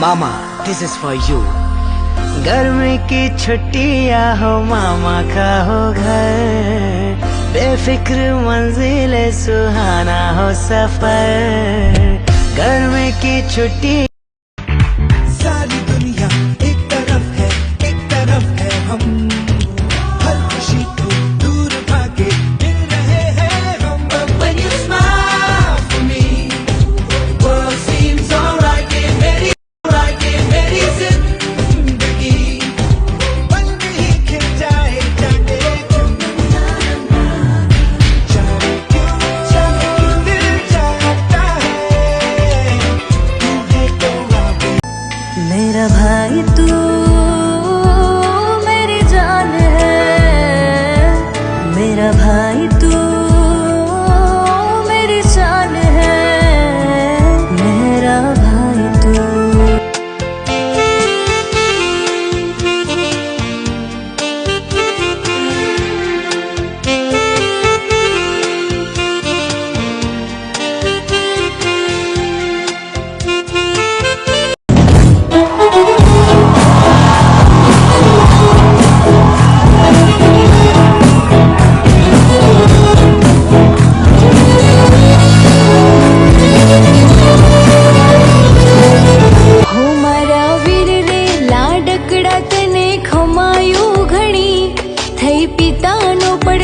Mama this is for you. गर्मी की छुट्टियां हो मामा का हो घर, बेफिक्र मंजिल सुहाना हो सफर। गर्मी की छुट्टी सारी दुनिया एक तरफ है हम, हर खुशी को दूर भागे मिल रहे हैं हम। When you smile for me, world seems alright के मेरी जिंदगी पल में ही खिल जाए जाने क्यों दिल चाहता है तू है तो आगे। मेरा भाई तू मेरी जान है, मेरा भाई तू मेरी जान है, मेरा भाई तू।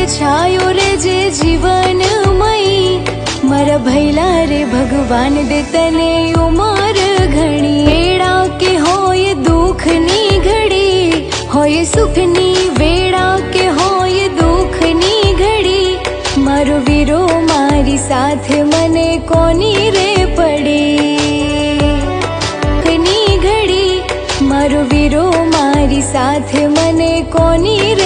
छायो रे जे जीवनमयी मारा भैला रे भगवान दे तने उमर घणी। वेड़ा के होय दुखनी घड़ी, होय सुखनी वेड़ा के होय दुखनी घड़ी। मारो वीरो मारी साथ मने कोनी रे पड़े घनी घड़ी। मारो वीरो मारी साथ मने कोनी रे